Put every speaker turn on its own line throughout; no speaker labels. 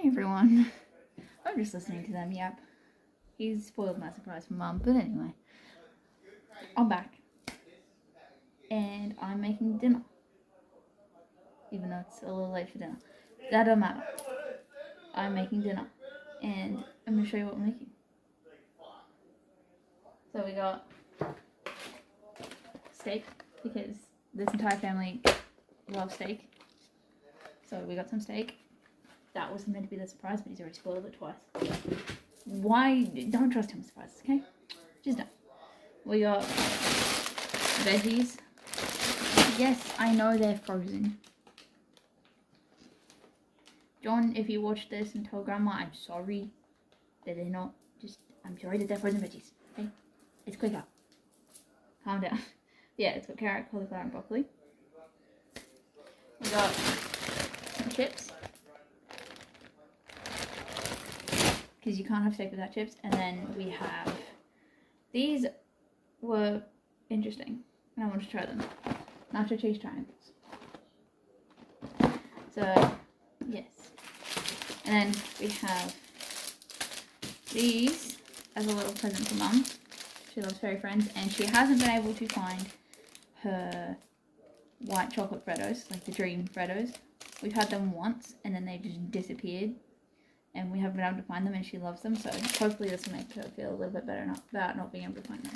everyone. I'm just listening to them yap. He's spoiled my surprise for Mum, but anyway. I'm back. And I'm making dinner. Even though it's a little late for dinner. That don't matter. I'm making dinner. And I'm going to show you what we're making. So we got steak, because this entire family loves steak. So we got some steak. That was meant to be the surprise, but he's already spoiled it twice. Why? Don't trust him with surprises, okay? Just don't. We got veggies. Yes, I know they're frozen. John, if you watch this and tell Grandma, I'm sorry that they're not. I'm sorry that they're frozen veggies, okay? It's quicker. Calm down. Yeah, it's got carrot, cauliflower, and broccoli. We got some chips. Because you can't have steak without chips. And then we have, these were interesting, and I want to try them. Nacho cheese triangles. So, yes. And then we have these as a little present for Mum. She loves fairy friends, and she hasn't been able to find her white chocolate Freddos, like the dream Freddos. We've had them once, and then they just disappeared. And we haven't been able to find them, and she loves them, so hopefully this will make her feel a little bit better about not being able to find them.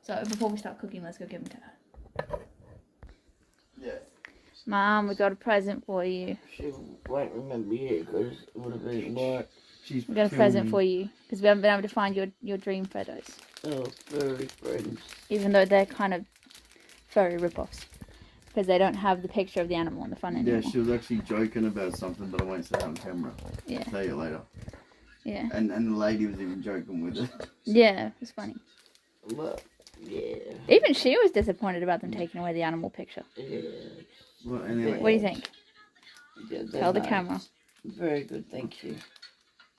So before we start cooking, let's go give them to her.
Yes.
Mom, we got a present for you.
She won't remember you because it would have been what?
We got a present for you, because we haven't been able to find your dream Freddos.
Oh, furry friends.
Even though they're kind of furry rip-offs. Because they don't have the picture of the animal on the front anymore.
Yeah, she was actually joking about something, but I won't say it on camera.
Yeah.
I'll tell you later.
Yeah.
And the lady was even joking with it.
Yeah, it was funny.
Well, yeah.
Even she was disappointed about them taking away the animal picture.
Yeah.
Well, anyway.
What do you think?
Yeah,
Tell the
nice.
camera.
Very good, thank you.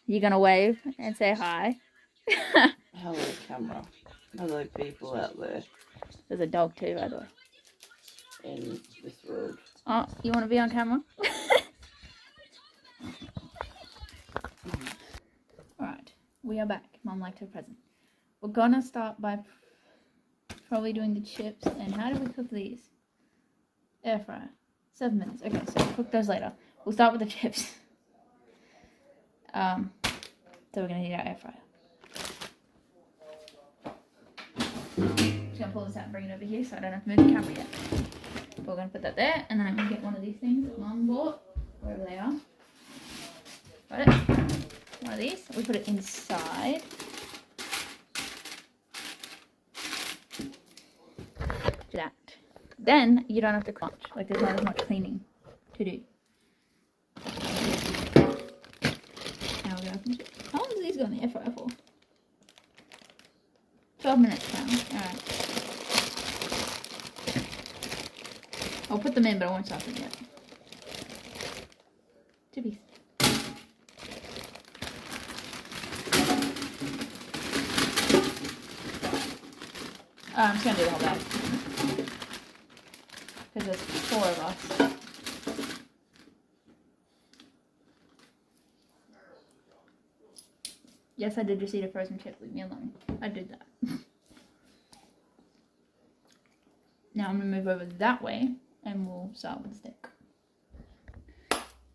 You gonna wave and say hi?
Hello, camera. Hello, people out there
There's a dog too, by the way.
in this world.
Oh, you want to be on camera? Alright, we are back. Mom liked her present. We're gonna start by probably doing the chips. And how do we cook these? Air fryer. 7 minutes. Okay, so we'll cook those later. We'll start with the chips. So we're gonna need our air fryer. Just gonna pull this out and bring it over here so I don't have to move the camera yet. We're going to put that there, and then I'm going to get one of these things that Mum bought, wherever they are. Got it? One of these. We put it inside. Do that. Then you don't have to crunch. Like, there's not as much cleaning to do. Now we're going to open it. How long do these go in the air fryer for? 12 minutes now. Alright. I'll put them in, but I won't start them yet. 2 pieces. I'm just going to do the whole bag. Because there's 4 of us. Yes, I did just eat a frozen chip. Leave me alone. I did that. Now I'm going to move over that way. And we'll start with the steak.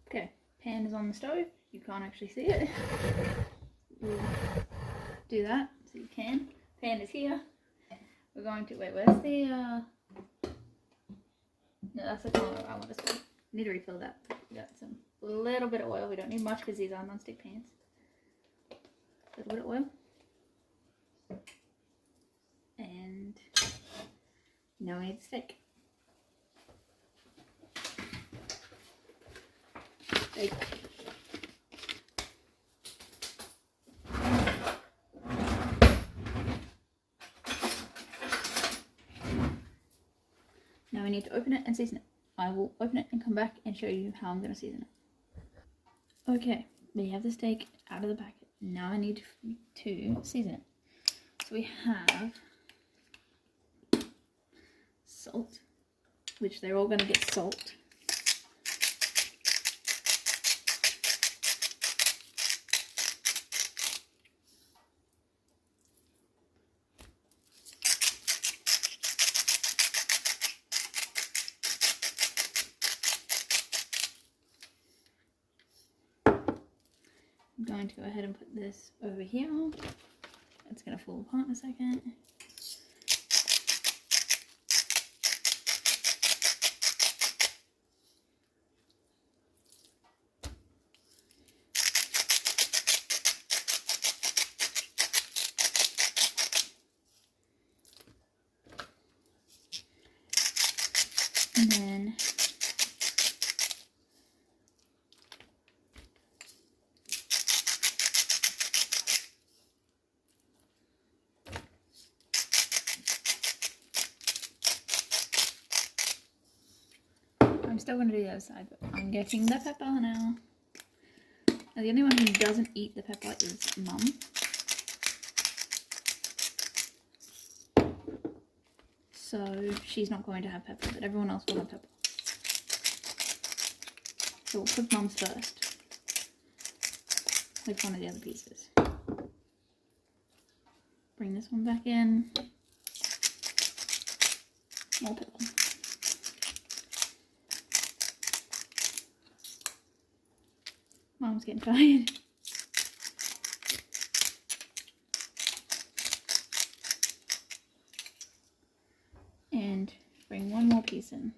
Okay, pan is on the stove. You can't actually see it. We'll do that so you can. Pan is here. We're going to, wait, where's the, no, that's the color I want to see. Need to refill that. We got some, little bit of oil. We don't need much because these are non-stick pans. A little bit of oil. And now we need the steak. Steak. Now we need to open it and season it. I will open it and come back and show you how I'm going to season it. Okay, we have the steak out of the packet. Now I need to season it. So we have salt, which they're all going to get salt. I'm going to go ahead and put this over here. It's going to fall apart in a second. And then I'm still going to do the other side, but I'm getting the pepper now. Now the only one who doesn't eat the pepper is Mum. So she's not going to have pepper, but everyone else will have pepper. So we'll cook Mum's first, with one of the other pieces. Bring this one back in. More pepper. Mom's getting tired. And bring one more piece in.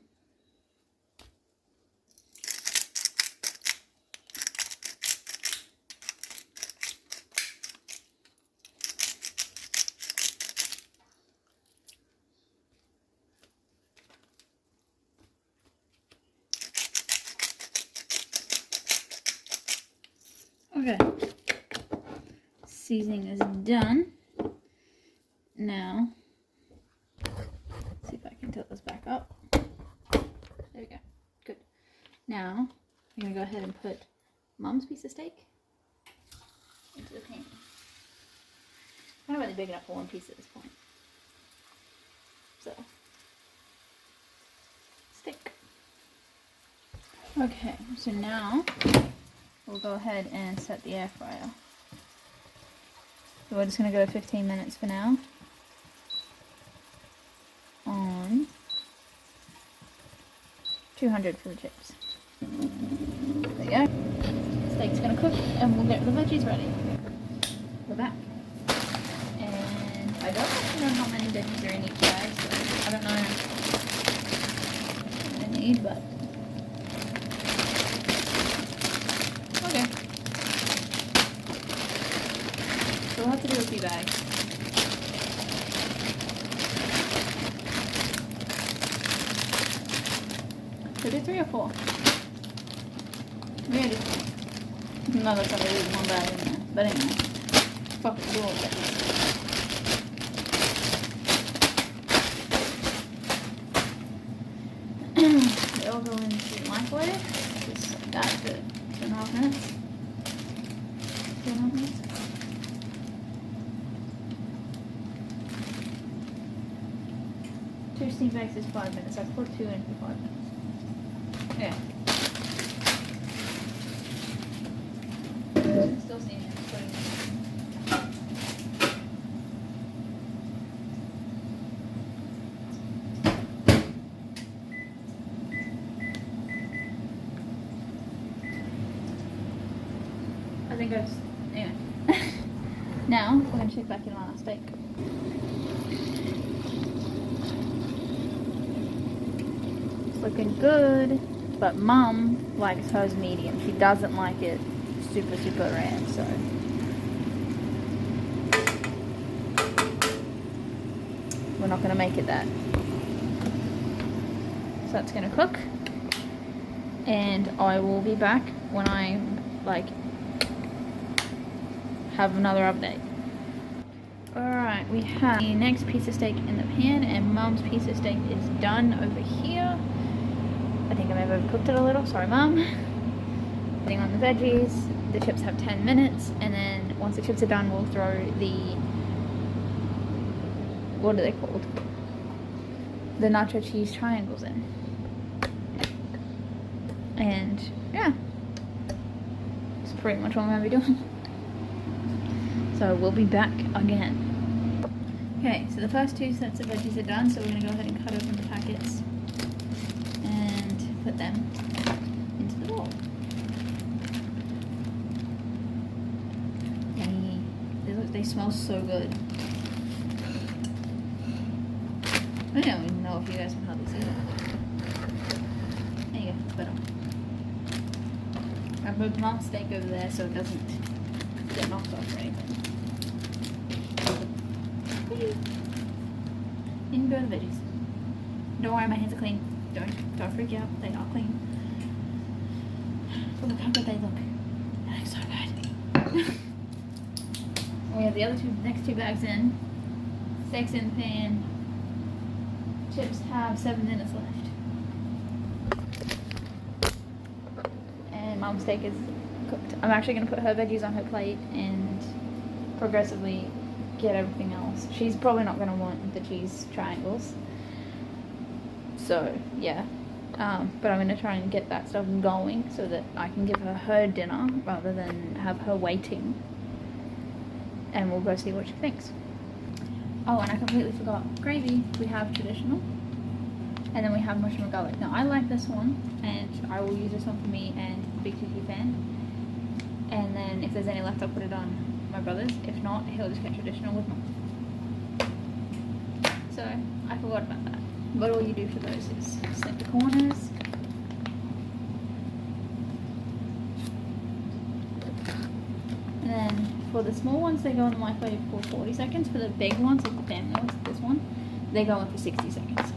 Okay, seasoning is done. Now, let's see if I can tilt this back up. There we go, good. Now, I'm gonna go ahead and put Mum's piece of steak into the pan. Kind of really big enough for one piece at this point. So, steak. Okay, so now, we'll go ahead and set the air fryer. So we're just going to go 15 minutes for now. On 200 for the chips. There you go. Steak's going to cook and we'll get the veggies ready. We're back. And I don't actually know how many veggies are in each bag, so I don't know what I need, but okay. So we'll have to do a few bags. So do 3 or 4? Really? No, that's only leaving one bag in there. But anyway. Fuck it, do all of it. They all go into the microwave. Just like that for 2.5 minutes. 2.5 minutes. Two steam bags is 5 minutes. I put 2 in for 5 minutes. Yeah. Still steaming. I think I've, anyway. Now, we're going to check back in on our steak. It's looking good, but Mum likes hers medium. She doesn't like it super, super rare, so. We're not going to make it that. So that's going to cook. And I will be back when I, have another update. Alright, we have the next piece of steak in the pan, and Mum's piece of steak is done over here. I think I may have overcooked it a little, sorry Mum. Putting on the veggies, the chips have 10 minutes, and then once the chips are done, we'll throw the, what are they called? The nacho cheese triangles in. And, yeah. That's pretty much what I'm going to be doing. So we'll be back again. Okay, so the first 2 sets of veggies are done, so we're going to go ahead and cut open the packets and put them into the bowl. They smell so good. I don't even know if you guys can hardly see that. There you go, better. I moved Mom's steak over there so it doesn't get knocked off or anything. In go the veggies. Don't worry, my hands are clean. Don't freak out. They are clean. But look how good they look. They look so good. We have the other next two bags in. Steaks in the pan. Chips have 7 minutes left. And Mom's steak is cooked. I'm actually going to put her veggies on her plate and progressively get everything else. She's probably not going to want the cheese triangles. So, yeah. But I'm going to try and get that stuff going so that I can give her dinner rather than have her waiting. And we'll go see what she thinks. Oh, and I completely forgot. Gravy, we have traditional. And then we have mushroom and garlic. Now, I like this one, and I will use this one for me and Big Tiki fan. And then if there's any left, I'll put it on my brother's. If not, he'll just get traditional with mom. So, I forgot about that. But all you do for those is snip the corners. And then for the small ones, they go in the microwave for 40 seconds. For the big ones, like the family ones, like this one, they go in for 60 seconds.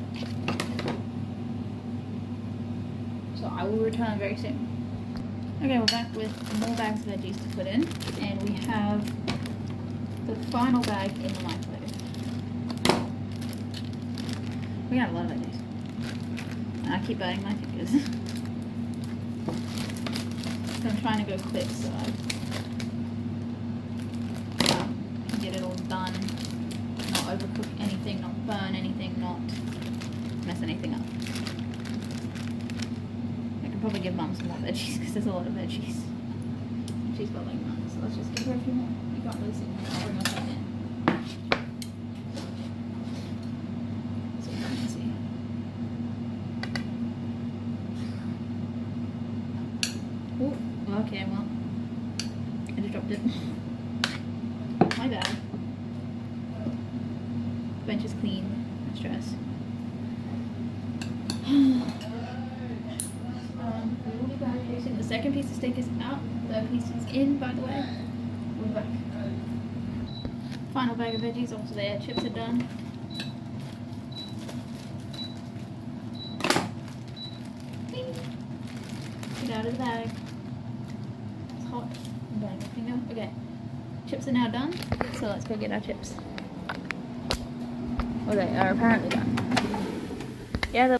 So I will return very soon. Okay, we're back with more bags of veggies to put in. And we have the final bag in the microwave. We got a lot of veggies. And I keep biting my fingers. So I'm trying to go quick so I can get it all done. Not overcook anything, not burn anything, not mess anything up. I can probably give Mum some more veggies because there's a lot of veggies. She's got like none, so let's just give her a few more. You can't really see them. I'll bring myself in. So you can see. Oh, okay, well, I just dropped it. My bad. Bench is clean. No stress. We will be back very soon. The second piece of steak is out. The third piece is in, by the way. We'll be back. Final bag of veggies also there. Chips are done. Get out of the bag. It's hot. I'm burning my finger. Okay. Chips are now done. So let's go get our chips. Well, they are apparently done. Yeah, they're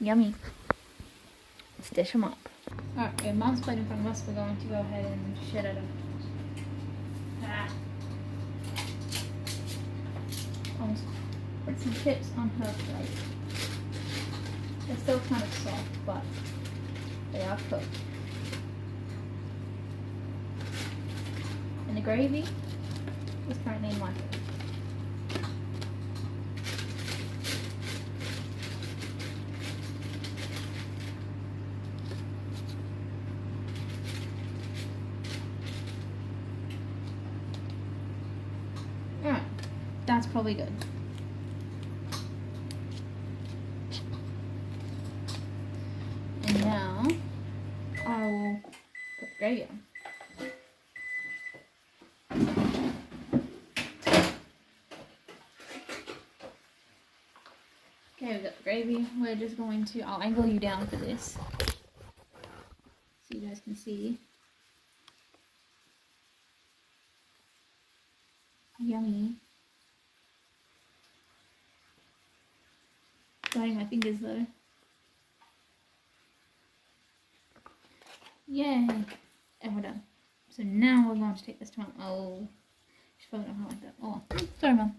yummy. Let's dish them up. Alright, we have Mom's plate in front of us. We're going to go ahead and shit it up. Almost put some chips on her plate. They're still kind of soft, but they are cooked. And the gravy is currently in my plate. Alright, that's probably good. And now I will put the gravy on. Okay, we've got the gravy. We're just going to, I'll angle you down for this so you guys can see. Yummy. Burning my fingers though. Yay! And we're done. So now we're going to take this to Mum. Oh, she's probably not gonna like that. Oh, sorry, Mum.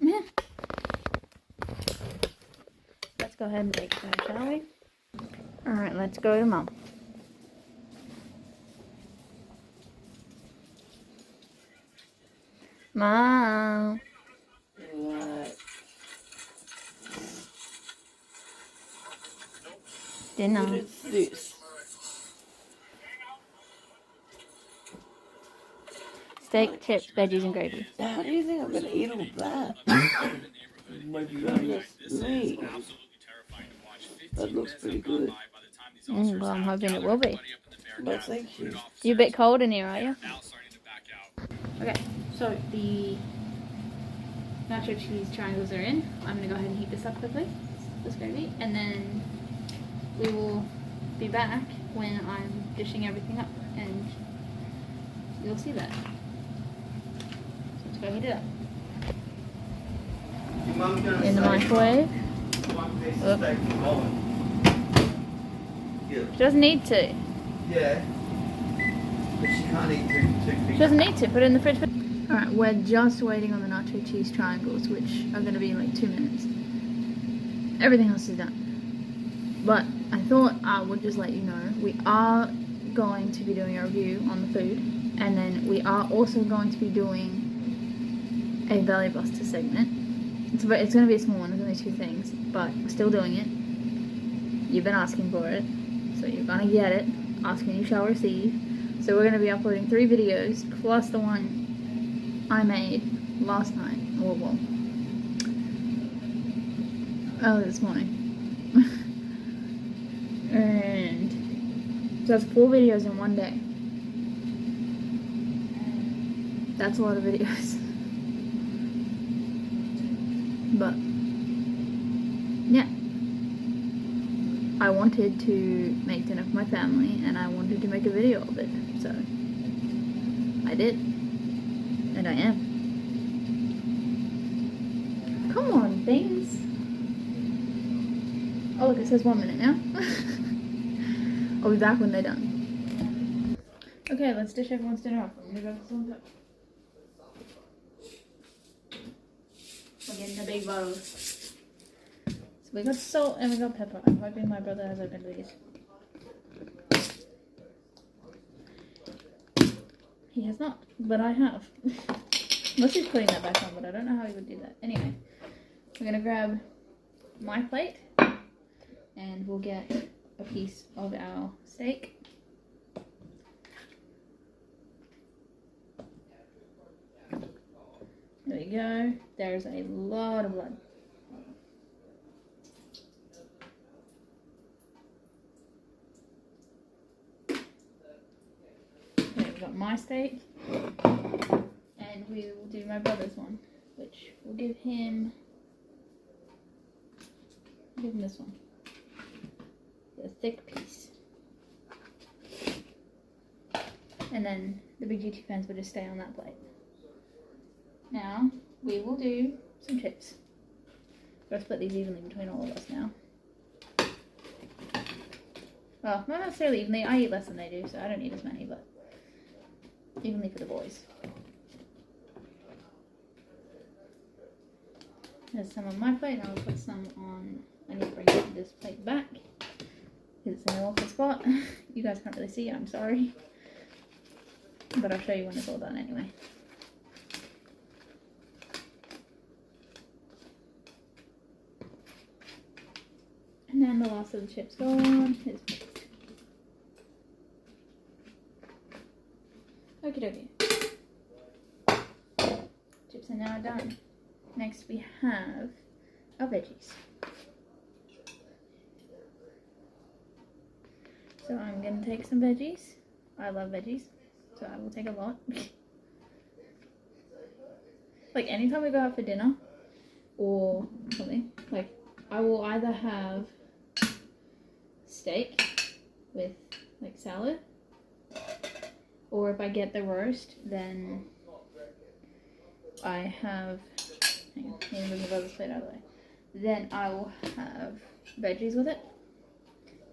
Let's go ahead and take that, shall we? Alright, let's go to Mum. Mom.
What?
Dinner.
What is this?
Steak, chips, veggies, and gravy.
How do you think I'm gonna eat all that?
Maybe
Goodness me. That looks pretty good.
Well, I'm hoping it will be.
Well, thank you.
You're a bit cold in here, are you? Okay, so the nacho cheese triangles are in. I'm gonna go ahead and heat this up quickly, this gravy, and then we will be back when I'm dishing everything up, and you'll see that. So let's go heat it up.
Your mum's gonna
In the
say
microwave.
one piece
Oop.
of steak from Holland. Yeah.
She doesn't need to.
Yeah. But she can't eat two
She
things.
doesn't need to. Put it in the fridge. Alright, we're just waiting on the nacho cheese triangles, which are going to be in like 2 minutes. Everything else is done. But I thought I would just let you know, we are going to be doing a review on the food, and then we are also going to be doing a belly buster segment. It's going to be a small one, there's only 2 things, but we're still doing it. You've been asking for it, so you're going to get it. Asking you shall receive. So we're going to be uploading 3 videos, plus the one I made last night, or well, early this morning. And so that's 4 videos in one day. That's a lot of videos. But yeah, I wanted to make dinner for my family, and I wanted to make a video of it, so I did, and I am. Come on, things. Oh look, it says 1 minute now. I'll be back when they're done. Okay, let's dish everyone's dinner up. I'm gonna go for some pepper. We're getting the big bowls. So we got salt and we got pepper. I'm hoping my brother has opened these. He has not, but I have. Unless he's putting that back on, but I don't know how he would do that. Anyway, we're gonna grab my plate and we'll get a piece of our steak. There we go. There's a lot of blood. Okay, we've got my steak. And we will do my brother's one, which will give him this one. The thick piece. And then the big GT fans will just stay on that plate. Now, we will do some chips. Gotta split these evenly between all of us now. Well, not necessarily evenly. I eat less than they do, so I don't eat as many, but evenly for the boys. There's some on my plate, and I'll put some on. I need to bring this plate back because it's in an awful spot. You guys can't really see it, I'm sorry. But I'll show you when it's all done anyway. And then the last of the chips go on his plate. Okie dokie. Chips are now done. Next we have our veggies. So I'm going to take some veggies. I love veggies, so I will take a lot. Like anytime we go out for dinner or something, like I will either have steak with like salad, or if I get the roast, then I have, hang on, I need to move my brother's plate out of the way. Then I will have veggies with it.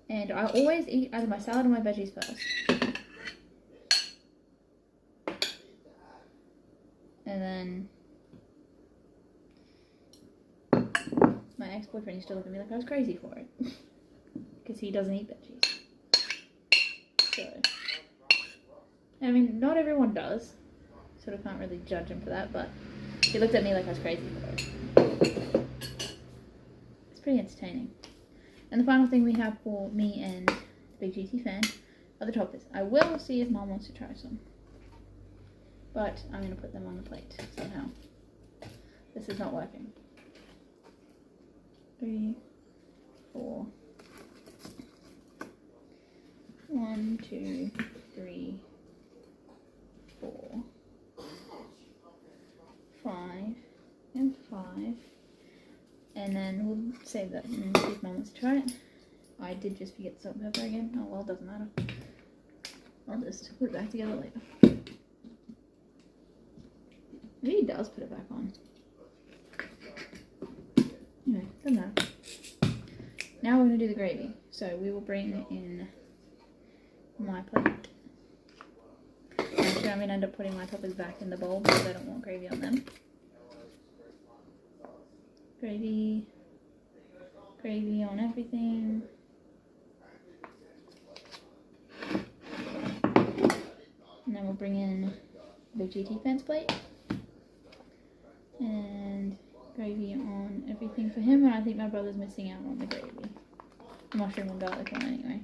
And I always eat either my salad or my veggies first. And then my ex-boyfriend used to look at me like I was crazy for it. Because he doesn't eat veggies. So, I mean, not everyone does. Sort of can't really judge him for that, but he looked at me like I was crazy for it. It's pretty entertaining. And the final thing we have for me and the big GT fan are the toppers. I will see if Mom wants to try some. but I'm going to put them on the plate somehow. This is not working. 3, 4. 1, 2, 3, 4, 5, and 5. And then we'll save that and see if Mum wants to try it. I did just forget the salt and pepper again. Oh well, it doesn't matter. I'll just put it back together later. Maybe he does put it back on. Anyway, doesn't matter. Now we're going to do the gravy. So we will bring in my plate. Actually, I'm going to end up putting my toppers back in the bowl because I don't want gravy on them. Gravy. Gravy on everything. And then we'll bring in the GT fence plate. And gravy on everything for him. And I think my brother's missing out on the gravy. Mushroom and garlic one anyway.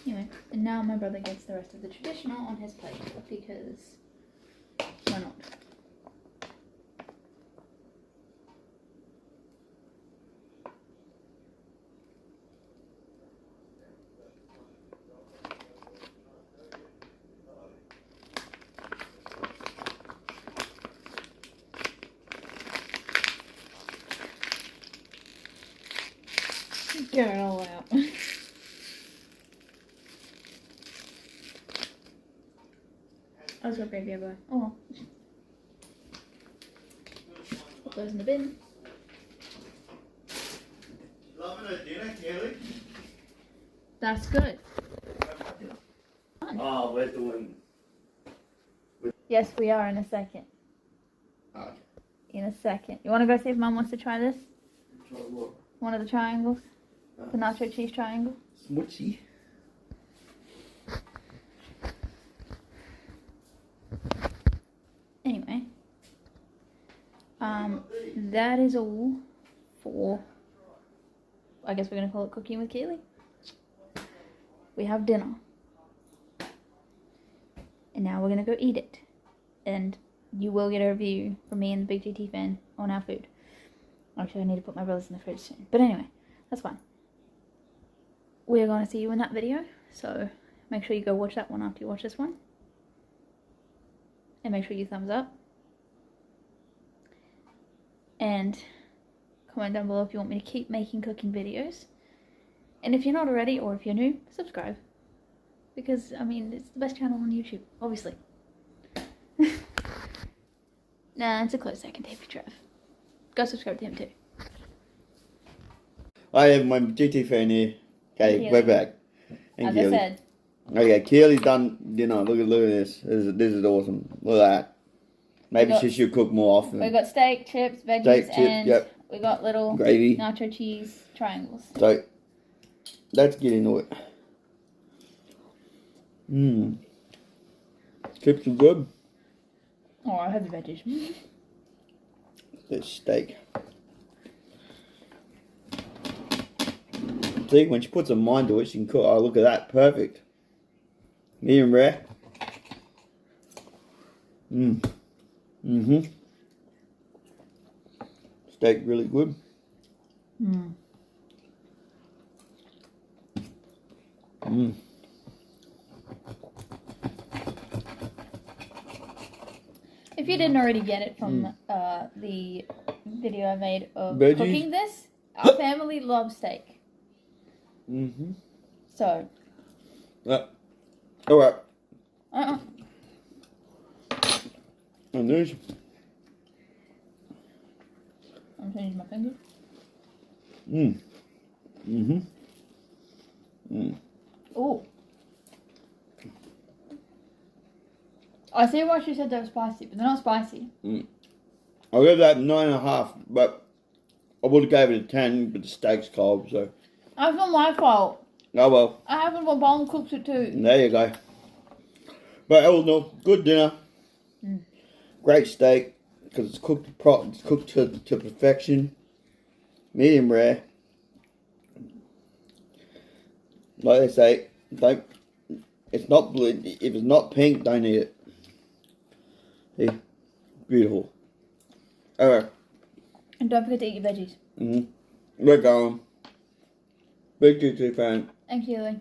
Anyway, and now my brother gets the rest of the traditional on his plate because why not? Get it all out. I was got gravy everywhere. Oh well. Put those in the bin.
Loving a dinner, Keelee?
That's good.
Oh, we're doing.
Yes, we are in a second.
Okay.
In a second. You want to go see if Mum wants to try this?
Try what?
One of the triangles? The nacho cheese triangle?
Smoochy.
Anyway. That is all for, I guess we're going to call it cooking with Keelee. We have dinner. And now we're going to go eat it. And you will get a review from me and the Big GT fan on our food. Actually, I need to put my brothers in the fridge soon. But anyway, that's fine. We are going to see you in that video. So make sure you go watch that one after you watch this one. And make sure you thumbs up. And comment down below if you want me to keep making cooking videos. And if you're not already, or if you're new, subscribe. Because, I mean, it's the best channel on YouTube, obviously. Nah, it's a close second, Davey Trev. Go subscribe to him too.
I have my GT fan here. Okay,
Keelee.
we're back. And
As
Keelee.
I said,
Okay, Keelee's done dinner. Look at this. This is awesome. Look at that. Maybe she should cook more often.
we got steak, chips, veggies,
Steak, chips,
and
yep.
we got little
Gravy.
nacho cheese triangles.
So, let's get into it. Mmm. Chips are good.
Oh, I have the veggies.
This steak. See, when she puts her mind to it, she can cook. Oh, look at that. Perfect. Medium rare. Mmm. Mm-hmm. Steak really good.
Mm.
Mmm.
If you didn't already get it from the video I made of
Veggies.
cooking this, our family loves steak.
Mm-hmm.
So.
All right.
Uh-uh.
And these.
I'm changing my finger.
Mmm. Mm-hmm. Mmm.
Oh. I see why she said they were spicy, but they're not spicy.
Mm. I'll give that 9.5, but I would have gave it a 10, but the steak's cold, so.
That's not my fault.
Oh well.
I haven't got bone cooked it too.
There you go. But all in all, good dinner. Great steak, because it's cooked to perfection. Medium rare. Like they say, don't. It's not blue. If it's not pink, don't eat it. See, beautiful. Alright.
And don't forget to eat your veggies.
We're going. Big GT fan.
And Keelee.